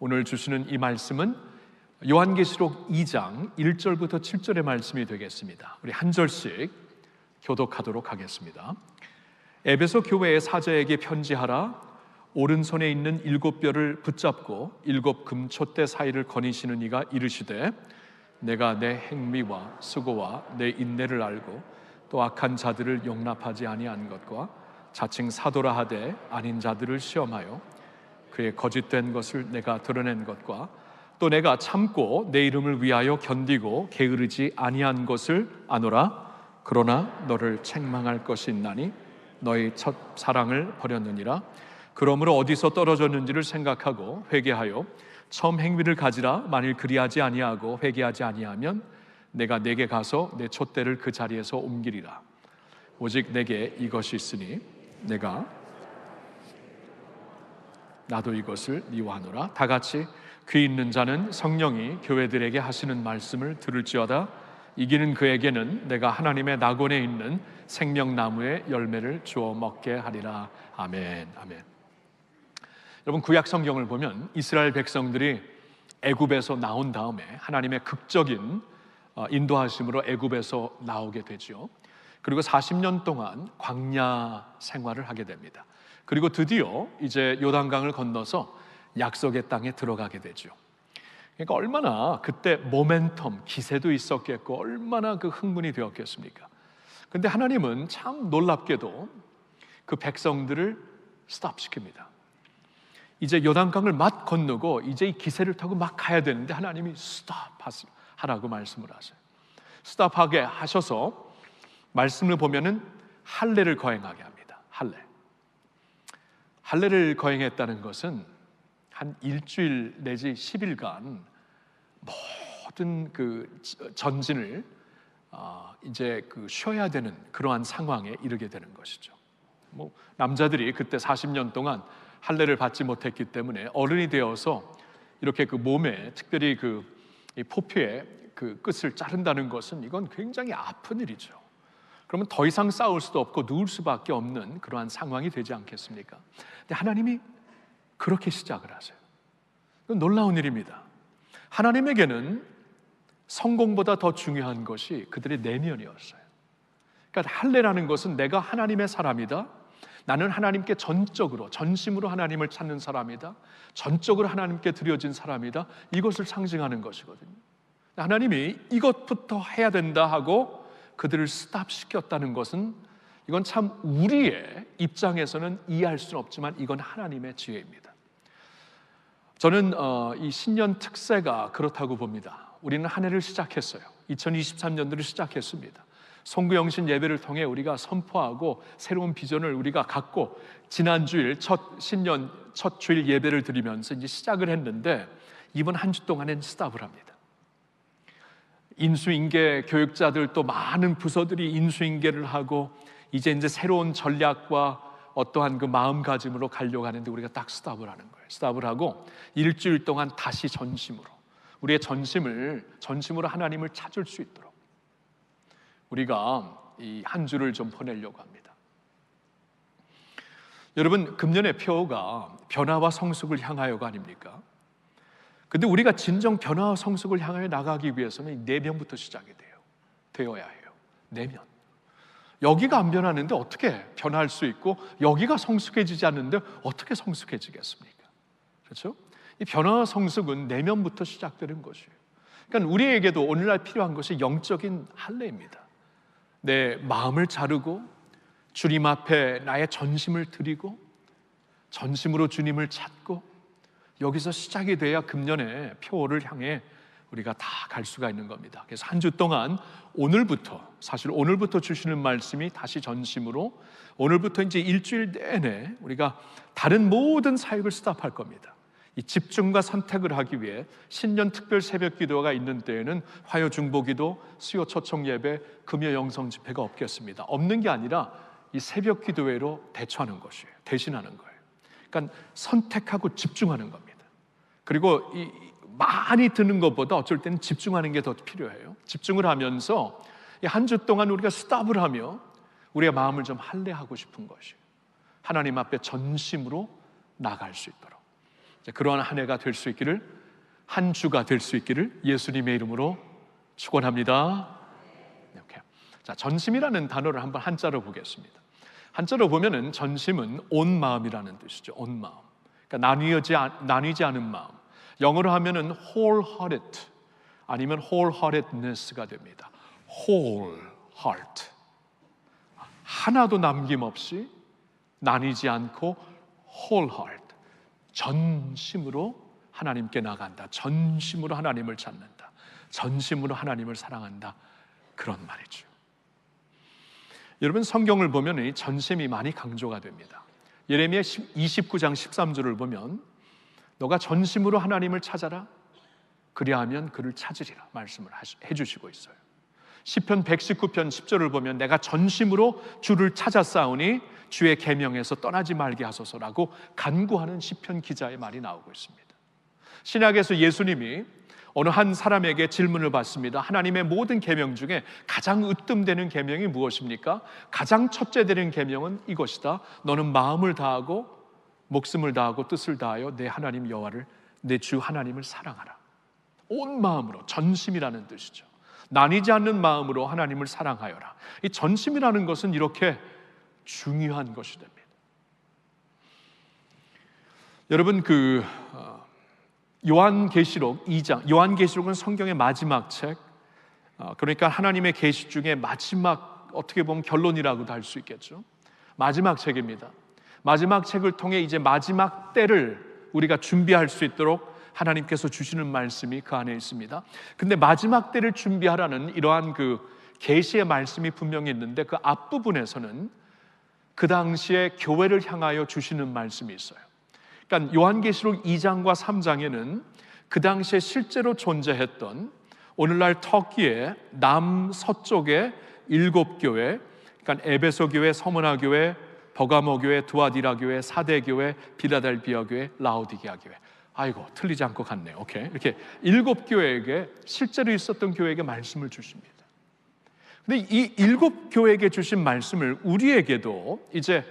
오늘 주시는 이 말씀은 요한계시록 2장 1절부터 7절의 말씀이 되겠습니다. 우리 한 절씩 교독하도록 하겠습니다. 에베소 교회의 사자에게 편지하라. 오른손에 있는 7뼈를 붙잡고 7 금촛대 사이를 거니시는 이가 이르시되 내가 내 행위와 수고와 내 인내를 알고 또 악한 자들을 용납하지 아니한 것과 자칭 사도라 하되 아닌 자들을 시험하여 그의 거짓된 것을 내가 드러낸 것과 또 내가 참고 내 이름을 위하여 견디고 게으르지 아니한 것을 아노라. 그러나 너를 책망할 것이 있나니 너의 첫 사랑을 버렸느니라. 그러므로 어디서 떨어졌는지를 생각하고 회개하여 처음 행위를 가지라. 만일 그리하지 아니하고 회개하지 아니하면 내가 내게 가서 내 촛대를 그 자리에서 옮기리라. 오직 내게 이것이 있으니 나도 이것을 미워하노라. 다 같이 귀 있는 자는 성령이 교회들에게 하시는 말씀을 들을지어다. 이기는 그에게는 내가 하나님의 낙원에 있는 생명나무의 열매를 주어 먹게 하리라. 아멘. 아멘. 여러분, 구약 성경을 보면 이스라엘 백성들이 애굽에서 나온 다음에 하나님의 극적인 인도하심으로 애굽에서 나오게 되죠. 그리고 40년 동안 광야 생활을 하게 됩니다. 그리고 드디어 이제 요단강을 건너서 약속의 땅에 들어가게 되죠. 그러니까 얼마나 그때 모멘텀, 기세도 있었겠고 얼마나 그 흥분이 되었겠습니까? 근데 하나님은 참 놀랍게도 그 백성들을 스탑시킵니다. 이제 요단강을 막 건너고 이제 이 기세를 타고 막 가야 되는데 하나님이 스탑하라고 말씀을 하세요. 스탑하게 하셔서 말씀을 보면은 할례를 거행하게 합니다. 할례를 거행했다는 것은 한 일주일 내지 10일간 모든 그 전진을 이제 그 쉬어야 되는 그러한 상황에 이르게 되는 것이죠. 남자들이 그때 40년 동안 할례를 받지 못했기 때문에 어른이 되어서 이렇게 그 몸에 특별히 그 포피의 그 끝을 자른다는 것은 이건 굉장히 아픈 일이죠. 그러면 더 이상 싸울 수도 없고 누울 수밖에 없는 그러한 상황이 되지 않겠습니까? 근데 하나님이 그렇게 시작을 하세요. 놀라운 일입니다. 하나님에게는 성공보다 더 중요한 것이 그들의 내면이었어요. 그러니까 할례라는 것은 내가 하나님의 사람이다. 나는 하나님께 전적으로, 전심으로 하나님을 찾는 사람이다. 전적으로 하나님께 드려진 사람이다. 이것을 상징하는 것이거든요. 하나님이 이것부터 해야 된다 하고 그들을 스탑시켰다는 것은 이건 참 우리의 입장에서는 이해할 수는 없지만 이건 하나님의 지혜입니다. 저는 이 신년 특세가 그렇다고 봅니다. 우리는 한 해를 시작했어요. 2023년도를 시작했습니다. 송구영신 예배를 통해 우리가 선포하고 새로운 비전을 우리가 갖고 지난주일 신년 첫 주일 예배를 드리면서 이제 시작을 했는데 이번 한 주 동안엔 스탑을 합니다. 인수인계 교육자들 또 많은 부서들이 인수인계를 하고 이제 새로운 전략과 어떠한 그 마음가짐으로 가려고 하는데 우리가 딱 스탑을 하는 거예요. 스탑을 하고 일주일 동안 다시 전심으로 우리의 전심으로 하나님을 찾을 수 있도록 우리가 이 한 주를 좀 보내려고 합니다. 여러분, 금년의 표어가 변화와 성숙을 향하여가 아닙니까? 근데 우리가 진정 변화와 성숙을 향하여 나가기 위해서는 내면부터 시작이 되어야 해요. 내면. 여기가 안 변하는데 어떻게 변화할 수 있고 여기가 성숙해지지 않는데 어떻게 성숙해지겠습니까? 그렇죠? 이 변화와 성숙은 내면부터 시작되는 것이에요. 그러니까 우리에게도 오늘날 필요한 것이 영적인 할례입니다. 내 마음을 자르고 주님 앞에 나의 전심을 드리고 전심으로 주님을 찾고 여기서 시작이 돼야 금년의 표어를 향해 우리가 다 갈 수가 있는 겁니다. 그래서 한 주 동안 오늘부터 주시는 말씀이 다시 전심으로 오늘부터 이제 일주일 내내 우리가 다른 모든 사역을 스탑할 겁니다. 이 집중과 선택을 하기 위해 신년 특별 새벽 기도가 있는 때에는 화요 중보기도, 수요 초청 예배, 금요 영성 집회가 없겠습니다. 없는 게 아니라 이 새벽 기도회로 대처하는 것이에요. 대신하는 거예요. 그러니까 선택하고 집중하는 겁니다. 그리고 많이 드는 것보다 어쩔 때는 집중하는 게 더 필요해요. 집중을 하면서 한 주 동안 우리가 스탑을 하며 우리의 마음을 좀 할례하고 싶은 것이에요. 하나님 앞에 전심으로 나갈 수 있도록. 그러한 한 해가 될 수 있기를, 한 주가 될 수 있기를 예수님의 이름으로 축원합니다. 이렇게. 자, 전심이라는 단어를 한번 한자로 보겠습니다. 한자로 보면은 전심은 온 마음이라는 뜻이죠. 온 마음. 그러니까 나뉘지 않은 마음. 영어로 하면은 wholehearted 아니면 wholeheartedness가 됩니다. whole heart. 하나도 남김없이 나뉘지 않고 whole heart. 전심으로 하나님께 나간다. 전심으로 하나님을 찾는다. 전심으로 하나님을 사랑한다. 그런 말이죠. 여러분, 성경을 보면 이 전심이 많이 강조가 됩니다. 예레미야 29장 13절을 보면 너가 전심으로 하나님을 찾아라. 그리하면 그를 찾으리라 말씀을 해주시고 있어요. 시편 119편 10절을 보면 내가 전심으로 주를 찾았사오니 주의 계명에서 떠나지 말게 하소서라고 간구하는 시편 기자의 말이 나오고 있습니다. 신약에서 예수님이 어느 한 사람에게 질문을 받습니다. 하나님의 모든 계명 중에 가장 으뜸되는 계명이 무엇입니까? 가장 첫째 되는 계명은 이것이다. 너는 마음을 다하고 목숨을 다하고 뜻을 다하여 내 하나님 여호와를 내 주 하나님을 사랑하라. 온 마음으로, 전심이라는 뜻이죠. 나뉘지 않는 마음으로 하나님을 사랑하여라. 이 전심이라는 것은 이렇게 중요한 것이 됩니다. 여러분, 요한계시록 2장, 요한계시록은 성경의 마지막 책, 그러니까 하나님의 계시 중에 마지막, 어떻게 보면 결론이라고도 할 수 있겠죠. 마지막 책입니다. 마지막 책을 통해 이제 마지막 때를 우리가 준비할 수 있도록 하나님께서 주시는 말씀이 그 안에 있습니다. 근데 마지막 때를 준비하라는 이러한 계시의 말씀이 분명히 있는데 그 앞부분에서는 그 당시에 교회를 향하여 주시는 말씀이 있어요. 그러니까 요한계시록 2장과 3장에는 그 당시에 실제로 존재했던 오늘날 터키의 남서쪽의 7교회, 그러니까 에베소 교회, 서문화 교회, 버가모 교회, 두아디라 교회, 사대 교회, 빌라델비아 교회, 라오디게아 교회. 아이고, 틀리지 않고 갔네요. 오케이. 이렇게 7교회에게, 실제로 있었던 교회에게 말씀을 주십니다. 근데 이 7교회에게 주신 말씀을 우리에게도 이제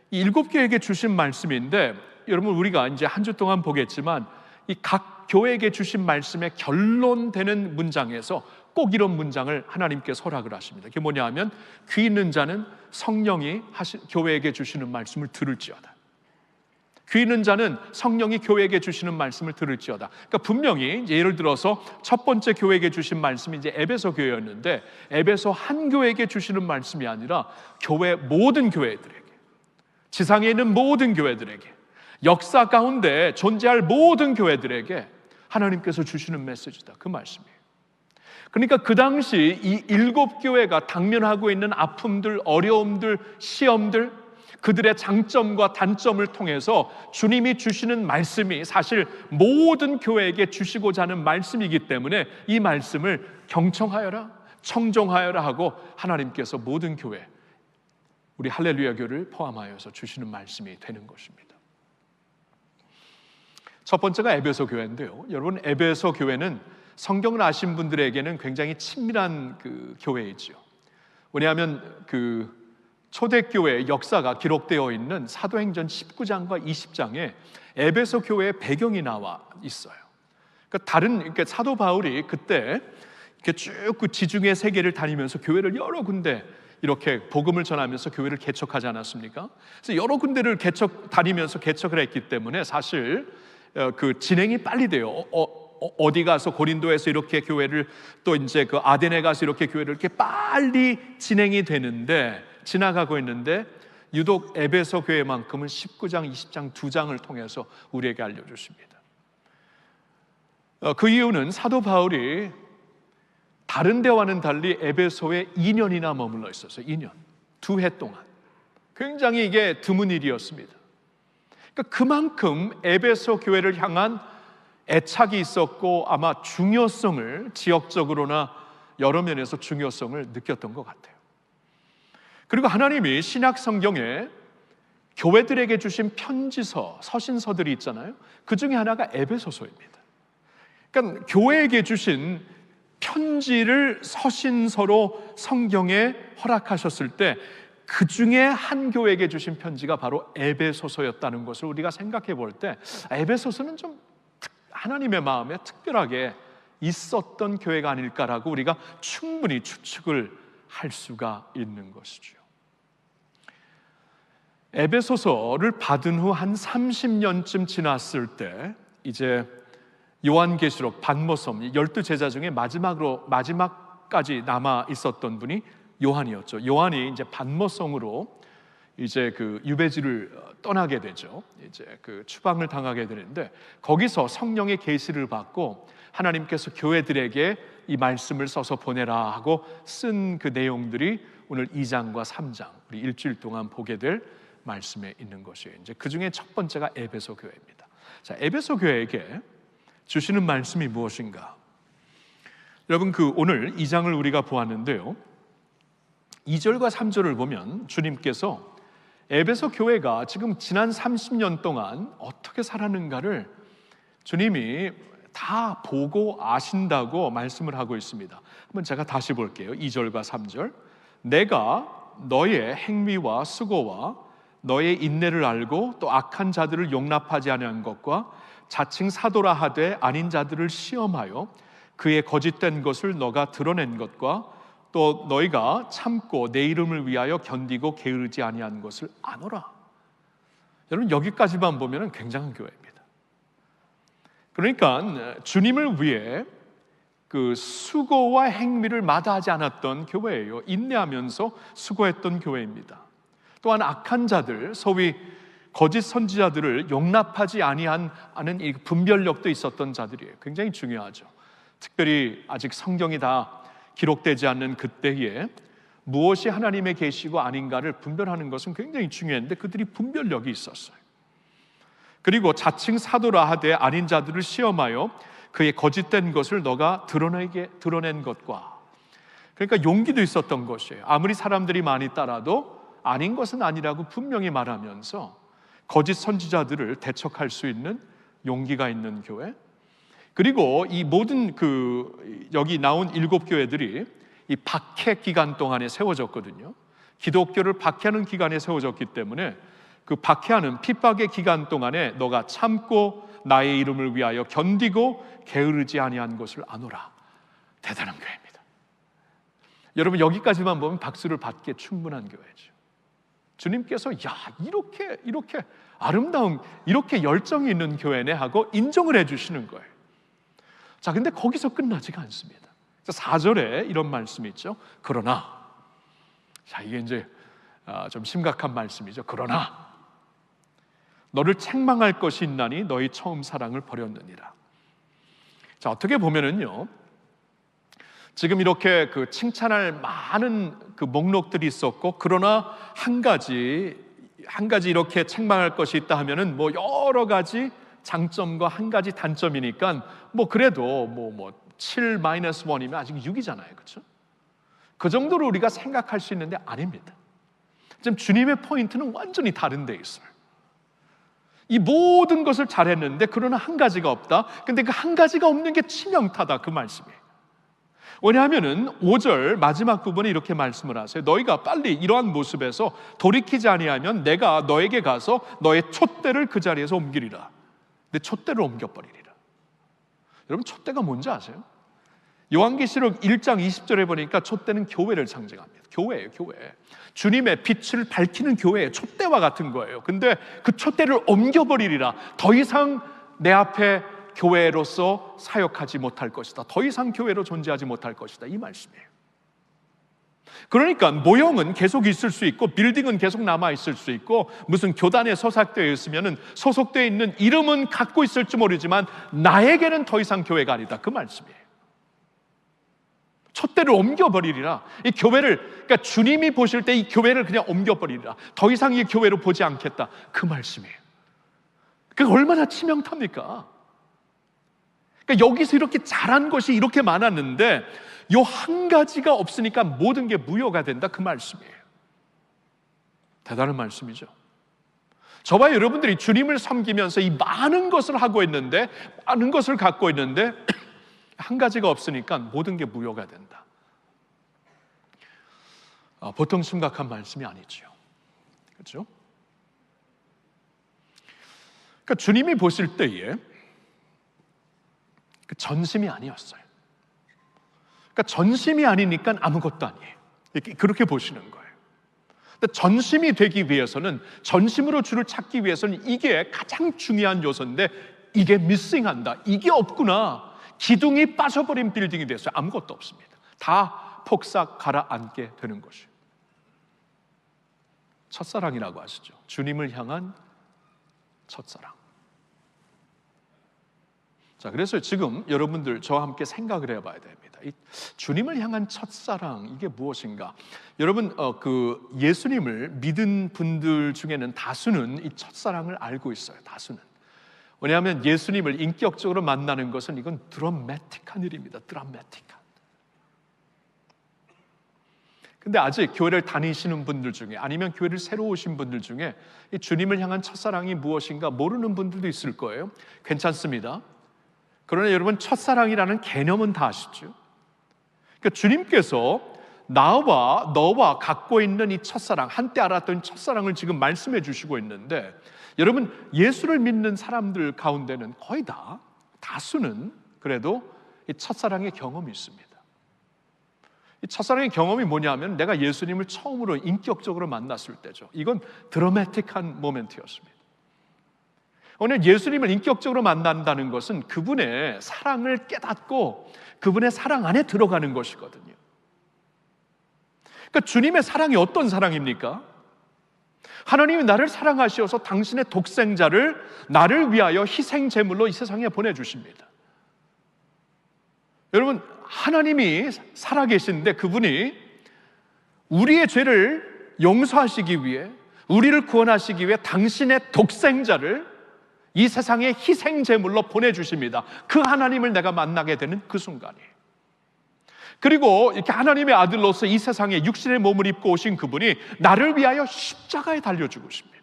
이 7교회에게 주신 말씀인데, 여러분, 우리가 이제 한 주 동안 보겠지만 이 각 교회에게 주신 말씀의 결론되는 문장에서 꼭 이런 문장을 하나님께서 허락을 하십니다. 그게 뭐냐 하면 귀 있는 자는 성령이 교회에게 주시는 말씀을 들을지어다. 귀 있는 자는 성령이 교회에게 주시는 말씀을 들을지어다. 그러니까 분명히 이제 예를 들어서 첫 번째 교회에게 주신 말씀이 이제 에베소 교회였는데 에베소 한 교회에게 주시는 말씀이 아니라 교회 모든 교회들에게, 지상에 있는 모든 교회들에게, 역사 가운데 존재할 모든 교회들에게 하나님께서 주시는 메시지다. 그 말씀이에요. 그러니까 그 당시 이 7교회가 당면하고 있는 아픔들, 어려움들, 시험들, 그들의 장점과 단점을 통해서 주님이 주시는 말씀이 사실 모든 교회에게 주시고자 하는 말씀이기 때문에 이 말씀을 경청하여라, 청종하여라 하고 하나님께서 모든 교회, 우리 할렐루야 교회를 포함하여서 주시는 말씀이 되는 것입니다. 첫 번째가 에베소 교회인데요. 여러분, 에베소 교회는 성경을 아신 분들에게는 굉장히 친밀한 교회이죠. 왜냐하면 초대교회의 역사가 기록되어 있는 사도행전 19장과 20장에 에베소 교회의 배경이 나와 있어요. 그러니까 사도 바울이 그때 이렇게 쭉 지중해 세계를 다니면서 교회를 여러 군데 이렇게 복음을 전하면서 교회를 개척하지 않았습니까? 그래서 여러 군데를 다니면서 개척을 했기 때문에 사실 진행이 빨리 돼요. 어디 가서 고린도에서 이렇게 교회를, 또 이제 아데네 가서 이렇게 교회를 이렇게 빨리 진행이 되는데, 지나가고 있는데 유독 에베소 교회만큼은 19장, 20장 두 장을 통해서 우리에게 알려주십니다. 그 이유는 사도 바울이 다른 데와는 달리 에베소에 2년이나 머물러 있었어요. 2년, 2해 동안. 굉장히 이게 드문 일이었습니다. 그러니까 그만큼 에베소 교회를 향한 애착이 있었고 아마 중요성을, 지역적으로나 여러 면에서 중요성을 느꼈던 것 같아요. 그리고 하나님이 신약 성경에 교회들에게 주신 편지서, 서신서들이 있잖아요. 그 중에 하나가 에베소서입니다. 그러니까 교회에게 주신 편지를 서신서로 성경에 허락하셨을 때 그 중에 한 교회에게 주신 편지가 바로 에베소서였다는 것을 우리가 생각해 볼 때 에베소서는 좀 하나님의 마음에 특별하게 있었던 교회가 아닐까라고 우리가 충분히 추측을 할 수가 있는 것이죠. 에베소서를 받은 후 한 30년쯤 지났을 때 이제 요한계시록 반모섬 12제자 중에 마지막까지 남아 있었던 분이 요한이었죠. 요한이 이제 반모성으로 이제 그 유배지를 떠나게 되죠. 이제 그 추방을 당하게 되는데 거기서 성령의 계시를 받고 하나님께서 교회들에게 이 말씀을 써서 보내라 하고 쓴 그 내용들이 오늘 2장과 3장 우리 일주일 동안 보게 될 말씀에 있는 것이에요. 이제 그 중에 첫 번째가 에베소 교회입니다. 자, 에베소 교회에게 주시는 말씀이 무엇인가? 여러분 그 오늘 2장을 우리가 보았는데요. 2절과 3절을 보면 주님께서 에베소 교회가 지금 지난 30년 동안 어떻게 살았는가를 주님이 다 보고 아신다고 말씀을 하고 있습니다. 한번 제가 다시 볼게요. 2절과 3절. 내가 너의 행위와 수고와 너의 인내를 알고 또 악한 자들을 용납하지 아니한 것과 자칭 사도라 하되 아닌 자들을 시험하여 그의 거짓된 것을 너가 드러낸 것과 또 너희가 참고 내 이름을 위하여 견디고 게으르지 아니한 것을 아노라. 여러분 여기까지만 보면 굉장한 교회입니다. 그러니까 주님을 위해 그 수고와 행위를 마다하지 않았던 교회예요. 인내하면서 수고했던 교회입니다. 또한 악한 자들, 소위 거짓 선지자들을 용납하지 아니하는 이 분별력도 있었던 자들이에요. 굉장히 중요하죠. 특별히 아직 성경이 다 기록되지 않는 그때에 무엇이 하나님의 계시고 아닌가를 분별하는 것은 굉장히 중요한데 그들이 분별력이 있었어요. 그리고 자칭 사도라 하되 아닌 자들을 시험하여 그의 거짓된 것을 너가 드러낸 것과, 그러니까 용기도 있었던 것이에요. 아무리 사람들이 많이 따라도 아닌 것은 아니라고 분명히 말하면서 거짓 선지자들을 대척할 수 있는 용기가 있는 교회. 그리고 이 모든 여기 나온 7교회들이 이 박해 기간 동안에 세워졌거든요. 기독교를 박해하는 기간에 세워졌기 때문에 그 박해하는 핍박의 기간 동안에 너가 참고 나의 이름을 위하여 견디고 게으르지 아니한 것을 아노라. 대단한 교회입니다. 여러분 여기까지만 보면 박수를 받기에 충분한 교회죠. 주님께서 이렇게 아름다운, 이렇게 열정이 있는 교회네 하고 인정을 해주시는 거예요. 자, 근데 거기서 끝나지가 않습니다. 4절에 이런 말씀이 있죠. 그러나, 자, 이게 이제 좀 심각한 말씀이죠. 그러나 너를 책망할 것이 있나니 너희 처음 사랑을 버렸느니라. 자, 어떻게 보면은요, 지금 이렇게 칭찬할 많은 목록들이 있었고, 그러나 한 가지 이렇게 책망할 것이 있다 하면은 뭐 여러 가지 장점과 한 가지 단점이니까 그래도 7-1이면 아직 6이잖아요. 그렇죠? 그 정도로 우리가 생각할 수 있는데 아닙니다. 지금 주님의 포인트는 완전히 다른 데 있어요. 이 모든 것을 잘했는데 그러나 한 가지가 없다. 근데 그 한 가지가 없는 게 치명타다, 그 말씀이에요. 왜냐하면은 5절 마지막 부분에 이렇게 말씀을 하세요. 너희가 빨리 이러한 모습에서 돌이키지 아니하면 내가 너에게 가서 너의 촛대를 그 자리에서 옮기리라. 내 촛대를 옮겨버리리라. 여러분 촛대가 뭔지 아세요? 요한계시록 1장 20절에 보니까 촛대는 교회를 상징합니다. 교회예요, 교회. 주님의 빛을 밝히는 교회의 촛대와 같은 거예요. 근데 그 촛대를 옮겨버리리라. 더 이상 내 앞에 교회로서 사역하지 못할 것이다. 더 이상 교회로 존재하지 못할 것이다. 이 말씀이에요. 그러니까 모형은 계속 있을 수 있고 빌딩은 계속 남아있을 수 있고 무슨 교단에 소속되어 있으면 소속되어 있는 이름은 갖고 있을지 모르지만 나에게는 더 이상 교회가 아니다. 그 말씀이에요. 촛대를 옮겨버리리라. 이 교회를, 그러니까 주님이 보실 때 이 교회를 그냥 옮겨버리리라. 더 이상 이 교회로 보지 않겠다. 그 말씀이에요. 그게 얼마나 치명탑니까? 그러니까 여기서 이렇게 잘한 것이 이렇게 많았는데 요 한 가지가 없으니까 모든 게 무효가 된다. 그 말씀이에요. 대단한 말씀이죠. 저와 여러분들이 주님을 섬기면서 이 많은 것을 하고 있는데, 많은 것을 갖고 있는데 한 가지가 없으니까 모든 게 무효가 된다. 보통 심각한 말씀이 아니죠. 그렇죠? 그러니까 주님이 보실 때에 그 전심이 아니었어요. 그러니까 전심이 아니니까 아무것도 아니에요. 그렇게 보시는 거예요. 근데 전심이 되기 위해서는, 전심으로 주를 찾기 위해서는 이게 가장 중요한 요소인데 이게 미싱한다. 이게 없구나. 기둥이 빠져버린 빌딩이 됐어요. 아무것도 없습니다. 다 폭삭 가라앉게 되는 것이에요. 첫사랑이라고 하시죠. 주님을 향한 첫사랑. 자, 그래서 지금 여러분들 저와 함께 생각을 해봐야 됩니다. 이 주님을 향한 첫사랑, 이게 무엇인가? 여러분, 예수님을 믿은 분들 중에는 다수는 이 첫사랑을 알고 있어요. 다수는. 왜냐하면 예수님을 인격적으로 만나는 것은 이건 드라마틱한 일입니다. 드라마틱한. 근데 아직 교회를 다니시는 분들 중에, 아니면 교회를 새로 오신 분들 중에 이 주님을 향한 첫사랑이 무엇인가 모르는 분들도 있을 거예요. 괜찮습니다. 그러나 여러분, 첫사랑이라는 개념은 다 아시죠? 그러니까 주님께서 나와 너와 갖고 있는 이 첫사랑, 한때 알았던 첫사랑을 지금 말씀해 주시고 있는데, 여러분, 예수를 믿는 사람들 가운데는 거의 다수는 그래도 이 첫사랑의 경험이 있습니다. 이 첫사랑의 경험이 뭐냐면 내가 예수님을 처음으로 인격적으로 만났을 때죠. 이건 드라마틱한 모멘트였습니다. 오늘 예수님을 인격적으로 만난다는 것은 그분의 사랑을 깨닫고 그분의 사랑 안에 들어가는 것이거든요. 그러니까 주님의 사랑이 어떤 사랑입니까? 하나님이 나를 사랑하시어서 당신의 독생자를 나를 위하여 희생 제물로 이 세상에 보내주십니다. 여러분, 하나님이 살아계신데 그분이 우리의 죄를 용서하시기 위해, 우리를 구원하시기 위해 당신의 독생자를 이 세상에 희생 제물로 보내주십니다. 그 하나님을 내가 만나게 되는 그 순간이에요. 그리고 이렇게 하나님의 아들로서 이 세상에 육신의 몸을 입고 오신 그분이 나를 위하여 십자가에 달려 죽으십니다.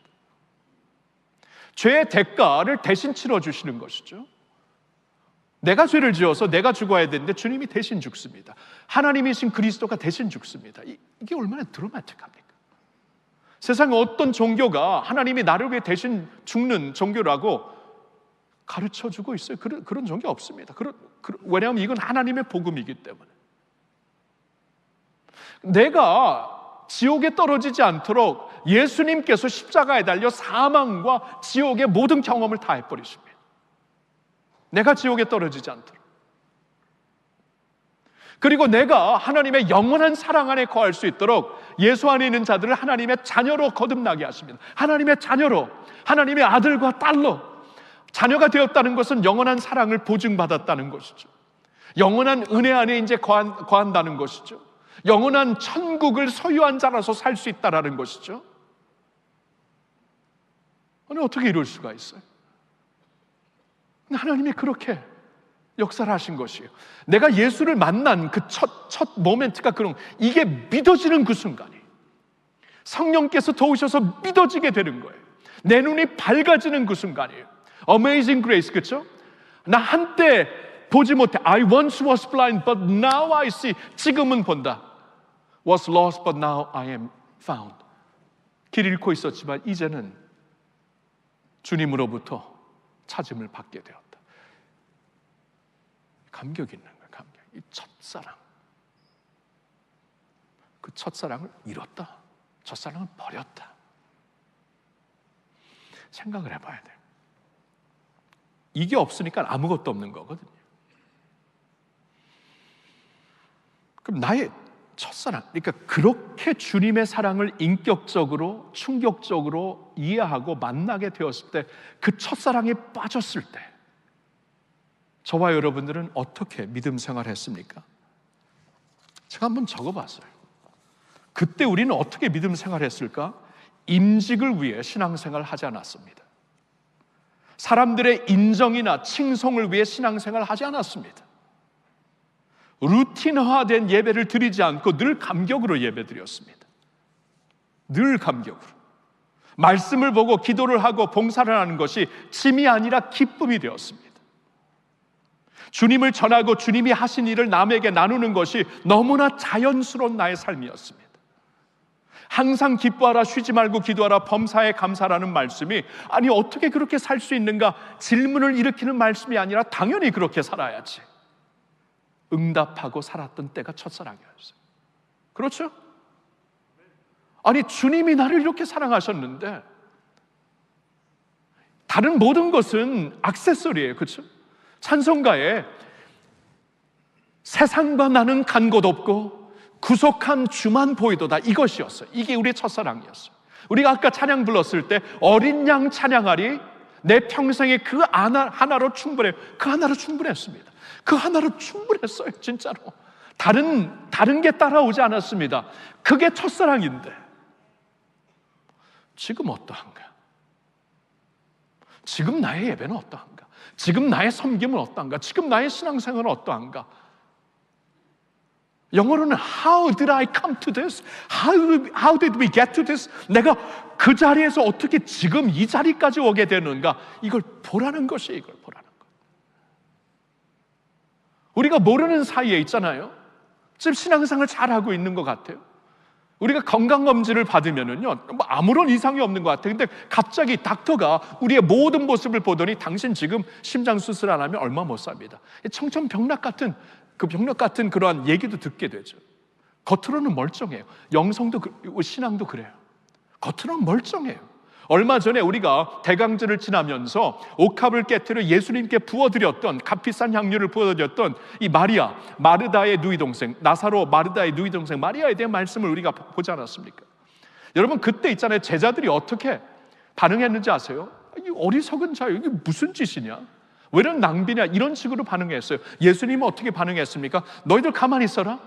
죄의 대가를 대신 치러주시는 것이죠. 내가 죄를 지어서 내가 죽어야 되는데 주님이 대신 죽습니다. 하나님이신 그리스도가 대신 죽습니다. 이게 얼마나 드라마틱합니까? 세상에 어떤 종교가 하나님이 나를 위해 대신 죽는 종교라고 가르쳐주고 있어요? 그런 종교 없습니다. 왜냐하면 이건 하나님의 복음이기 때문에. 내가 지옥에 떨어지지 않도록 예수님께서 십자가에 달려 사망과 지옥의 모든 경험을 다 해버리십니다. 내가 지옥에 떨어지지 않도록. 그리고 내가 하나님의 영원한 사랑 안에 거할 수 있도록 예수 안에 있는 자들을 하나님의 자녀로 거듭나게 하십니다. 하나님의 자녀로, 하나님의 아들과 딸로. 자녀가 되었다는 것은 영원한 사랑을 보증받았다는 것이죠. 영원한 은혜 안에 이제 거한다는 것이죠. 영원한 천국을 소유한 자라서 살 수 있다는 것이죠. 아니, 어떻게 이럴 수가 있어요? 하나님이 그렇게 역사를 하신 것이에요. 내가 예수를 만난 그 첫 모멘트가 이게 믿어지는 그 순간이에요. 성령께서 도우셔서 믿어지게 되는 거예요. 내 눈이 밝아지는 그 순간이에요. Amazing grace, 그렇죠? 나 한때 보지 못해. I once was blind, but now I see. 지금은 본다. Was lost, but now I am found. 길 잃고 있었지만 이제는 주님으로부터 찾음을 받게 되었다. 감격이 있는 거예요. 감격. 이 첫사랑. 그 첫사랑을 잃었다. 첫사랑을 버렸다. 생각을 해봐야 돼요. 이게 없으니까 아무것도 없는 거거든요. 그럼 나의 첫사랑, 그러니까 그렇게 주님의 사랑을 인격적으로, 충격적으로 이해하고 만나게 되었을 때, 그 첫사랑에 빠졌을 때 저와 여러분들은 어떻게 믿음 생활을 했습니까? 제가 한번 적어봤어요. 그때 우리는 어떻게 믿음 생활을 했을까? 임직을 위해 신앙생활을 하지 않았습니다. 사람들의 인정이나 칭송을 위해 신앙생활을 하지 않았습니다. 루틴화된 예배를 드리지 않고 늘 감격으로 예배드렸습니다. 늘 감격으로. 말씀을 보고 기도를 하고 봉사를 하는 것이 짐이 아니라 기쁨이 되었습니다. 주님을 전하고 주님이 하신 일을 남에게 나누는 것이 너무나 자연스러운 나의 삶이었습니다. 항상 기뻐하라, 쉬지 말고 기도하라, 범사에 감사라는 말씀이, 아니 어떻게 그렇게 살 수 있는가 질문을 일으키는 말씀이 아니라 당연히 그렇게 살아야지 응답하고 살았던 때가 첫사랑이었어요. 그렇죠? 아니 주님이 나를 이렇게 사랑하셨는데 다른 모든 것은 액세서리예요. 그렇죠? 찬송가에 세상과 나는 간 곳 없고 구속한 주만 보이도다, 이것이었어요. 이게 우리의 첫사랑이었어요. 우리가 아까 찬양 불렀을 때 어린 양 찬양하리, 내 평생에 그 하나로 충분해요. 그 하나로 충분했습니다. 그 하나로 충분했어요. 진짜로 다른 게 따라오지 않았습니다. 그게 첫사랑인데 지금 어떠한가? 지금 나의 예배는 어떠한가? 지금 나의 섬김은 어떠한가? 지금 나의 신앙생활은 어떠한가? 영어로는 How did I come to this? How did we get to this? 내가 그 자리에서 어떻게 지금 이 자리까지 오게 되는가? 이걸 보라는 것이, 이걸 보라는 것. 우리가 모르는 사이에 있잖아요. 지금 신앙생활을 잘하고 있는 것 같아요. 우리가 건강검진을 받으면은요, 뭐 아무런 이상이 없는 것 같아요. 근데 갑자기 닥터가 우리의 모든 모습을 보더니 당신 지금 심장 수술 안 하면 얼마 못 삽니다. 청천벽력 같은 그러한 얘기도 듣게 되죠. 겉으로는 멀쩡해요. 영성도 신앙도 그래요. 겉으로는 멀쩡해요. 얼마 전에 우리가 대강절을 지나면서 옥합을 깨트려 예수님께 부어드렸던, 값비싼 향유를 부어드렸던 이 마르다의 누이 동생, 나사로 마르다의 누이 동생 마리아에 대한 말씀을 우리가 보지 않았습니까? 여러분 그때 있잖아요, 제자들이 어떻게 반응했는지 아세요? 이 어리석은 자요, 이게 무슨 짓이냐? 왜 이런 낭비냐? 이런 식으로 반응했어요. 예수님은 어떻게 반응했습니까? 너희들 가만히 있어라.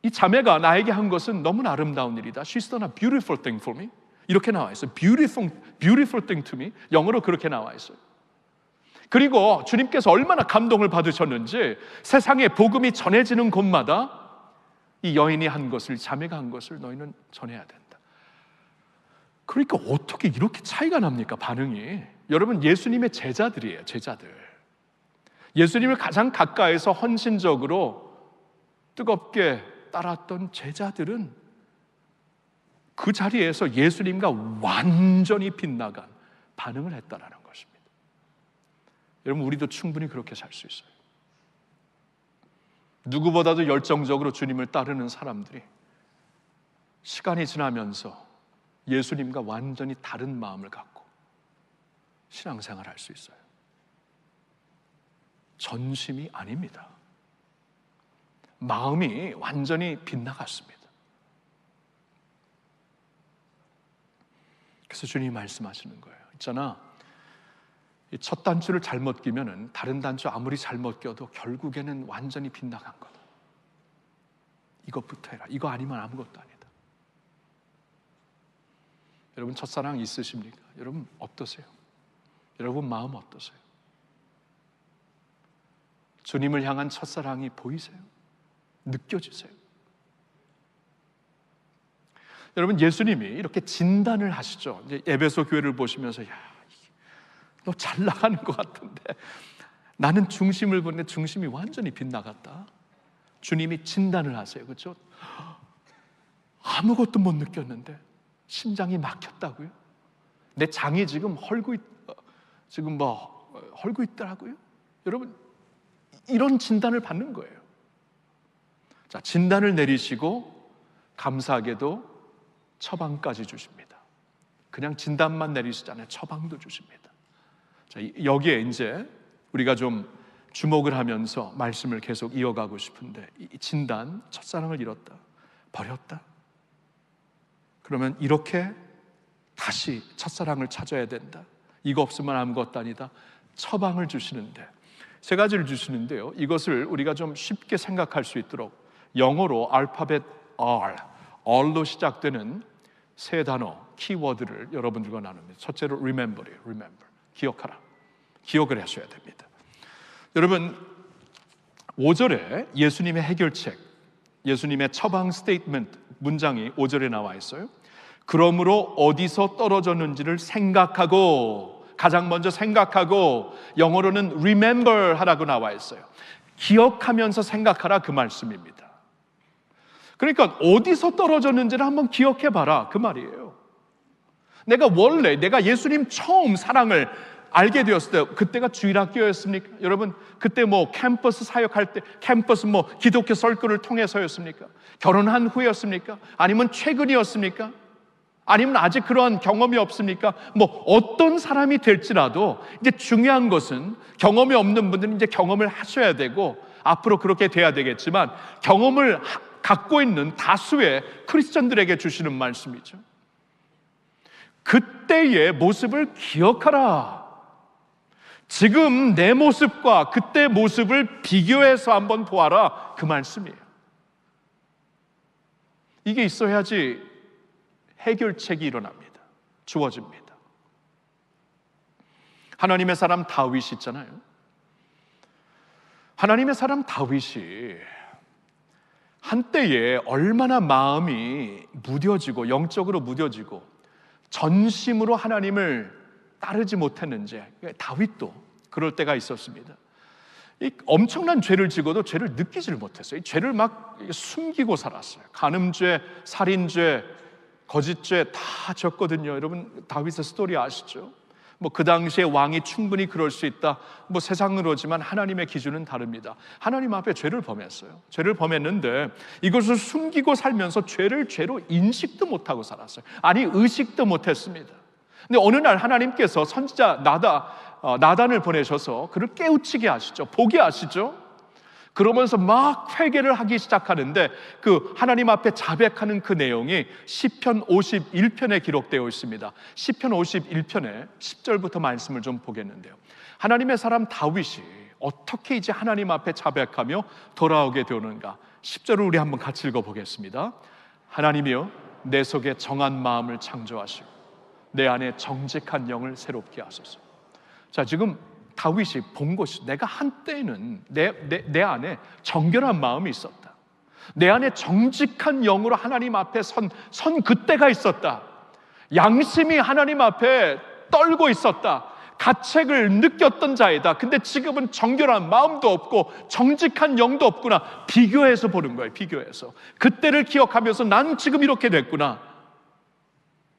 이 자매가 나에게 한 것은 너무나 아름다운 일이다. She's done a beautiful thing for me. 이렇게 나와 있어요. Beautiful thing to me. 영어로 그렇게 나와 있어요. 그리고 주님께서 얼마나 감동을 받으셨는지 세상에 복음이 전해지는 곳마다 이 여인이 한 것을, 자매가 한 것을 너희는 전해야 된다. 그러니까 어떻게 이렇게 차이가 납니까? 반응이. 여러분 예수님의 제자들이에요. 제자들. 예수님을 가장 가까이서 헌신적으로 뜨겁게 따랐던 제자들은 그 자리에서 예수님과 완전히 빗나간 반응을 했다라는 것입니다. 여러분 우리도 충분히 그렇게 살 수 있어요. 누구보다도 열정적으로 주님을 따르는 사람들이 시간이 지나면서 예수님과 완전히 다른 마음을 갖고 신앙생활을 할 수 있어요. 전심이 아닙니다. 마음이 완전히 빗나갔습니다. 그래서 주님이 말씀하시는 거예요. 있잖아, 이 첫 단추를 잘못 끼면은 다른 단추 아무리 잘못 껴도 결국에는 완전히 빗나간 거다. 이것부터 해라. 이거 아니면 아무것도 아니다. 여러분 첫사랑 있으십니까? 여러분 어떠세요? 여러분 마음 어떠세요? 주님을 향한 첫사랑이 보이세요? 느껴지세요? 여러분 예수님이 이렇게 진단을 하시죠. 이제 에베소 교회를 보시면서 야, 너 잘 나가는 것 같은데 나는 중심을 보는데 중심이 완전히 빗나갔다. 주님이 진단을 하세요. 그렇죠? 아무것도 못 느꼈는데 심장이 막혔다고요? 내 장이 지금 헐고 있더라고요? 여러분 이런 진단을 받는 거예요. 자, 진단을 내리시고 감사하게도 처방까지 주십니다. 그냥 진단만 내리시잖아요. 처방도 주십니다. 자, 여기에 이제 우리가 좀 주목을 하면서 말씀을 계속 이어가고 싶은데, 이 진단, 첫사랑을 잃었다, 버렸다. 그러면 이렇게 다시 첫사랑을 찾아야 된다. 이거 없으면 아무것도 아니다. 처방을 주시는데 세 가지를 주시는데요. 이것을 우리가 좀 쉽게 생각할 수 있도록 영어로 알파벳 R로 시작되는 세 단어, 키워드를 여러분들과 나눕니다. 첫째로 remember이에요. remember. 기억하라. 기억을 하셔야 됩니다. 여러분 5절에 예수님의 해결책, 예수님의 처방 스테이트먼트 문장이 5절에 나와 있어요. 그러므로 어디서 떨어졌는지를 생각하고, 가장 먼저 생각하고, 영어로는 remember 하라고 나와 있어요. 기억하면서 생각하라, 그 말씀입니다. 그러니까 어디서 떨어졌는지를 한번 기억해 봐라 그 말이에요. 내가 예수님 처음 사랑을 알게 되었을 때 그때가 주일학교였습니까? 여러분 그때 뭐 캠퍼스 사역할 때 캠퍼스 뭐 기독교 설교를 통해서였습니까? 결혼한 후였습니까? 아니면 최근이었습니까? 아니면 아직 그러한 경험이 없습니까? 뭐 어떤 사람이 될지라도 이제 중요한 것은 경험이 없는 분들은 이제 경험을 하셔야 되고 앞으로 그렇게 돼야 되겠지만 경험을 갖고 있는 다수의 크리스천들에게 주시는 말씀이죠. 그때의 모습을 기억하라. 지금 내 모습과 그때 모습을 비교해서 한번 보아라 그 말씀이에요. 이게 있어야지 해결책이 일어납니다. 주어집니다. 하나님의 사람 다윗이 있잖아요. 하나님의 사람 다윗이 한때에 얼마나 마음이 무뎌지고 영적으로 무뎌지고 전심으로 하나님을 따르지 못했는지 다윗도 그럴 때가 있었습니다. 이 엄청난 죄를 지고도 죄를 느끼지를 못했어요. 이 죄를 막 숨기고 살았어요. 간음죄, 살인죄, 거짓죄 다 졌거든요. 여러분 다윗의 스토리 아시죠? 뭐 그 당시에 왕이 충분히 그럴 수 있다. 뭐 세상으로지만 하나님의 기준은 다릅니다. 하나님 앞에 죄를 범했어요. 죄를 범했는데 이것을 숨기고 살면서 죄를 죄로 인식도 못하고 살았어요. 아니 의식도 못했습니다. 근데 어느 날 하나님께서 선지자 나단을 보내셔서 그를 깨우치게 하시죠. 보게 하시죠. 그러면서 막 회개를 하기 시작하는데 그 하나님 앞에 자백하는 그 내용이 시편 51편에 기록되어 있습니다. 시편 51편에 10절부터 말씀을 좀 보겠는데요. 하나님의 사람 다윗이 어떻게 이제 하나님 앞에 자백하며 돌아오게 되는가 10절을 우리 한번 같이 읽어보겠습니다. 하나님이여 내 속에 정한 마음을 창조하시고 내 안에 정직한 영을 새롭게 하소서. 자, 지금 다윗이 본 것이 내가 한때는 내 안에 정결한 마음이 있었다. 내 안에 정직한 영으로 하나님 앞에 선 그때가 있었다. 양심이 하나님 앞에 떨고 있었다. 가책을 느꼈던 자이다. 근데 지금은 정결한 마음도 없고 정직한 영도 없구나. 비교해서 보는 거예요. 비교해서 그때를 기억하면서 난 지금 이렇게 됐구나.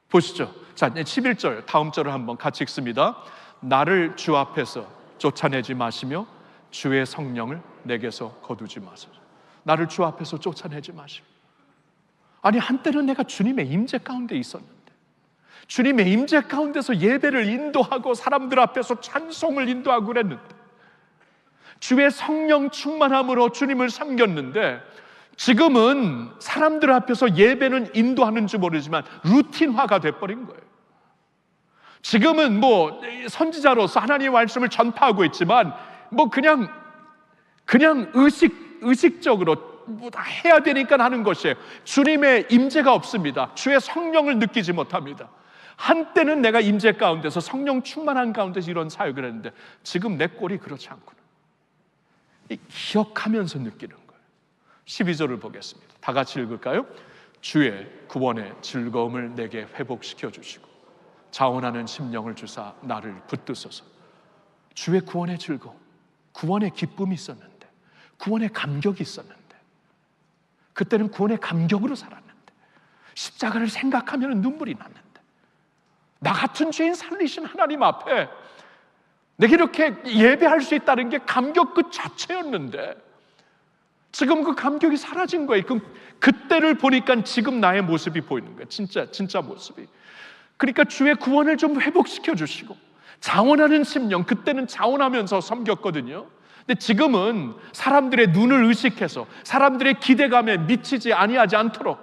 보시죠. 자, 11절 다음 절을 한번 같이 읽습니다. 나를 주 앞에서 쫓아내지 마시며 주의 성령을 내게서 거두지 마소서. 나를 주 앞에서 쫓아내지 마시고. 아니 한때는 내가 주님의 임재 가운데 있었는데 주님의 임재 가운데서 예배를 인도하고 사람들 앞에서 찬송을 인도하고 그랬는데 주의 성령 충만함으로 주님을 섬겼는데 지금은 사람들 앞에서 예배는 인도하는지 모르지만 루틴화가 돼버린 거예요. 지금은 뭐 선지자로서 하나님의 말씀을 전파하고 있지만 뭐 그냥 의식적으로 뭐 다 해야 되니까 하는 것이에요. 주님의 임재가 없습니다. 주의 성령을 느끼지 못합니다. 한때는 내가 임재 가운데서 성령 충만한 가운데서 이런 사역을 했는데 지금 내 꼴이 그렇지 않구나. 기억하면서 느끼는 거예요. 12절을 보겠습니다. 다 같이 읽을까요? 주의 구원의 즐거움을 내게 회복시켜 주시고 자원하는 심령을 주사 나를 붙드소서. 주의 구원의 즐거움, 구원의 기쁨이 있었는데 구원의 감격이 있었는데 그때는 구원의 감격으로 살았는데 십자가를 생각하면 눈물이 났는데 나 같은 죄인 살리신 하나님 앞에 내가 이렇게 예배할 수 있다는 게 감격 그 자체였는데 지금 그 감격이 사라진 거예요. 그때를 보니까 지금 나의 모습이 보이는 거예요. 진짜 모습이. 그러니까 주의 구원을 좀 회복시켜 주시고 자원하는 심령, 그때는 자원하면서 섬겼거든요. 근데 지금은 사람들의 눈을 의식해서 사람들의 기대감에 미치지 아니하지 않도록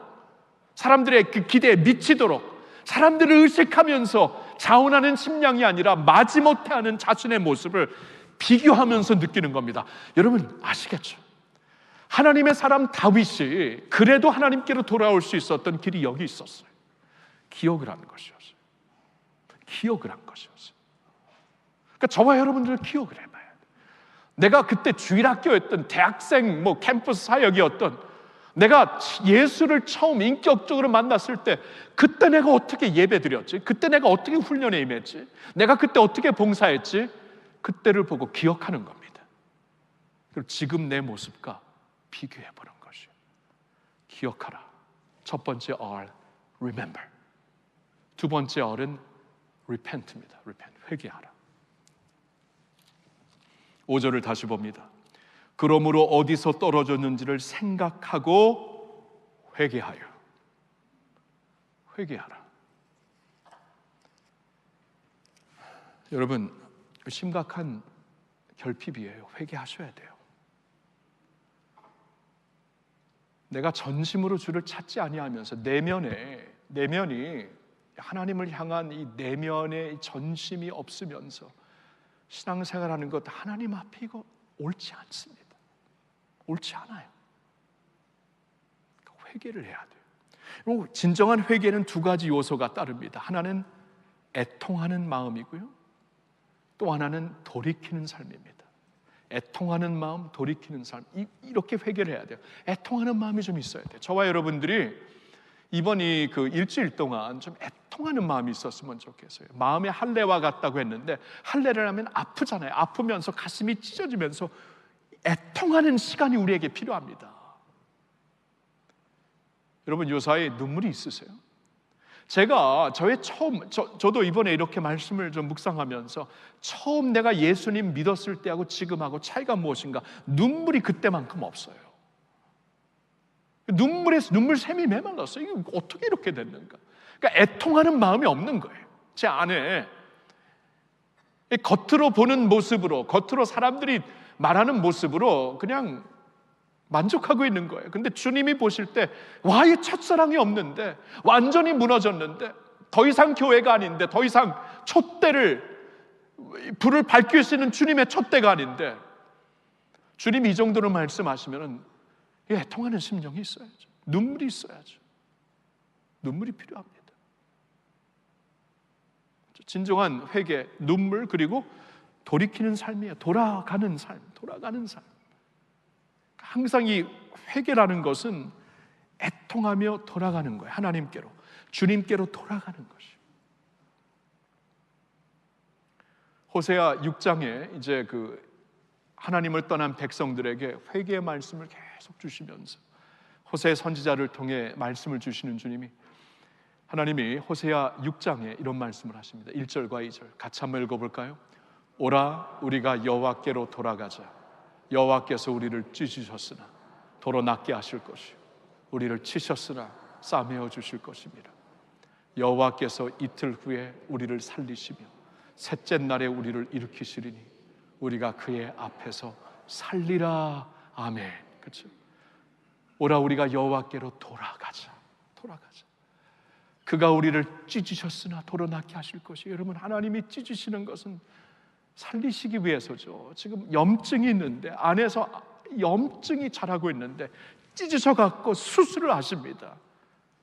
사람들의 그 기대에 미치도록 사람들을 의식하면서 자원하는 심령이 아니라 마지못해 하는 자신의 모습을 비교하면서 느끼는 겁니다. 여러분 아시겠죠? 하나님의 사람 다윗이 그래도 하나님께로 돌아올 수 있었던 길이 여기 있었어요. 기억을 하는 것이었어요. 기억을 한 것이었어요. 그러니까 저와 여러분들 기억을 해봐야 돼요. 내가 그때 주일학교였던 대학생 캠퍼스 사역이었던 내가 예수를 처음 인격적으로 만났을 때 그때 내가 어떻게 예배드렸지? 그때 내가 어떻게 훈련에 임했지? 내가 그때 어떻게 봉사했지? 그때를 보고 기억하는 겁니다. 그리고 지금 내 모습과 비교해보는 것이에요. 기억하라. 첫 번째 R, remember. 두 번째 R은 repent입니다. repent, 회개하라. 5절을 다시 봅니다. 그러므로 어디서 떨어졌는지를 생각하고 회개하여. 회개하라. 여러분, 심각한 결핍이에요. 회개하셔야 돼요. 내가 전심으로 주를 찾지 아니하면서 내면이 하나님을 향한 이 내면의 전심이 없으면서 신앙생활하는 것 하나님 앞에 이거 옳지 않습니다. 옳지 않아요. 회개를 해야 돼요. 그리고 진정한 회개는 두 가지 요소가 따릅니다. 하나는 애통하는 마음이고요, 또 하나는 돌이키는 삶입니다. 애통하는 마음, 돌이키는 삶, 이렇게 회개를 해야 돼요. 애통하는 마음이 좀 있어야 돼요. 저와 여러분들이 이번 그 일주일 동안 좀 애통하는 마음이 있었으면 좋겠어요. 마음의 할례와 같다고 했는데, 할례를 하면 아프잖아요. 아프면서 가슴이 찢어지면서 애통하는 시간이 우리에게 필요합니다. 여러분, 요사이 눈물이 있으세요? 제가 저도 이번에 이렇게 말씀을 좀 묵상하면서 처음 내가 예수님 믿었을 때하고 지금하고 차이가 무엇인가, 눈물이 그때만큼 없어요. 눈물샘이 메말랐어요. 이게 어떻게 이렇게 됐는가? 그러니까 애통하는 마음이 없는 거예요. 제 안에 겉으로 보는 모습으로, 겉으로 사람들이 말하는 모습으로 그냥 만족하고 있는 거예요. 근데 주님이 보실 때, 와, 이 첫사랑이 없는데, 완전히 무너졌는데, 더 이상 교회가 아닌데, 더 이상 불을 밝힐 수 있는 주님의 촛대가 아닌데, 주님이 이 정도로 말씀하시면은 애통하는 심정이 있어야죠. 눈물이 있어야죠. 눈물이 필요합니다. 진정한 회개, 눈물, 그리고 돌이키는 삶이에요. 돌아가는 삶. 항상 이 회개라는 것은 애통하며 돌아가는 거예요. 하나님께로, 주님께로 돌아가는 것이에요. 호세아 6장에 이제 하나님을 떠난 백성들에게 회개의 말씀을 계속 주시면서 호세 선지자를 통해 말씀을 주시는 주님이, 하나님이 호세아 6장에 이런 말씀을 하십니다. 1절과 2절 같이 한번 읽어볼까요? 오라, 우리가 여호와께로 돌아가자. 여호와께서 우리를 찢으셨으나 도로 낫게 하실 것이요, 우리를 치셨으나 싸매어 주실 것입니다. 여호와께서 이틀 후에 우리를 살리시며 셋째 날에 우리를 일으키시리니 우리가 그의 앞에서 살리라. 아멘. 그렇죠? 오라, 우리가 여호와께로 돌아가자. 그가 우리를 찢으셨으나 도로 낫게 하실 것이요. 여러분, 하나님이 찢으시는 것은 살리시기 위해서죠. 지금 염증이 있는데, 안에서 염증이 자라고 있는데 찢으셔갖고 수술을 하십니다.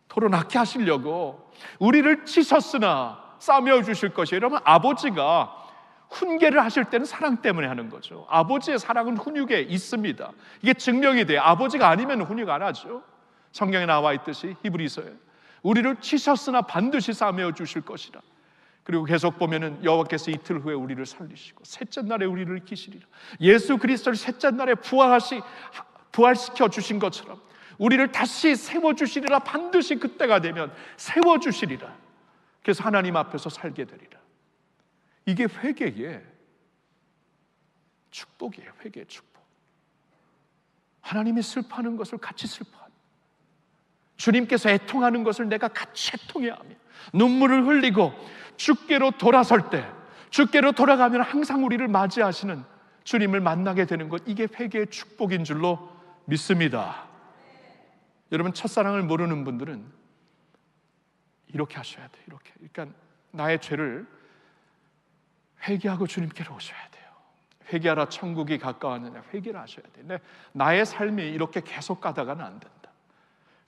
도로 낫게 하시려고. 우리를 찢으셨으나 싸매어 주실 것이요. 여러분, 아버지가 훈계를 하실 때는 사랑 때문에 하는 거죠. 아버지의 사랑은 훈육에 있습니다. 이게 증명이 돼요. 아버지가 아니면 훈육 안 하죠. 성경에 나와 있듯이 히브리서에 우리를 치셨으나 반드시 싸매어 주실 것이라. 그리고 계속 보면은 여호와께서 이틀 후에 우리를 살리시고 셋째 날에 우리를 일으키시리라. 예수 그리스도를 셋째 날에 부활시켜 주신 것처럼 우리를 다시 세워주시리라. 반드시 그때가 되면 세워주시리라. 그래서 하나님 앞에서 살게 되리라. 이게 회개의 축복이에요. 회개의 축복. 하나님이 슬퍼하는 것을 같이 슬퍼하는, 주님께서 애통하는 것을 내가 같이 애통해야 하며, 눈물을 흘리고 주께로 돌아설 때, 주께로 돌아가면 항상 우리를 맞이하시는 주님을 만나게 되는 것, 이게 회개의 축복인 줄로 믿습니다. 여러분, 첫사랑을 모르는 분들은 이렇게 하셔야 돼요. 이렇게. 그러니까 나의 죄를 회개하고 주님께로 오셔야 돼요. 회개하라, 천국이 가까웠느냐. 회개를 하셔야 돼요. 근데 나의 삶이 이렇게 계속 가다가는 안 된다.